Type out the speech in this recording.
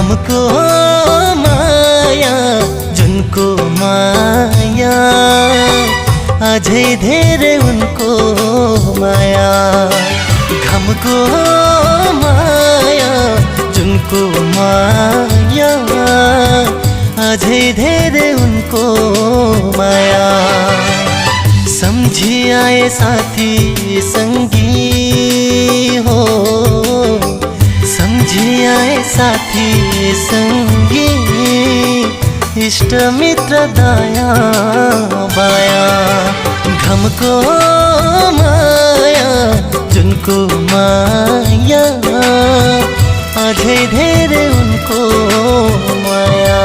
घमको माया जुनको माया अझै धेरै उनको माया। घमको माया जुनको माया अझै धेरै उनको माया। सम्झी आए साथी संगी हो, सम्झी आए साथी संगी, इष्ट मित्र दया बाया। घमको माया जुनको माया अझै धेरै उनको माया।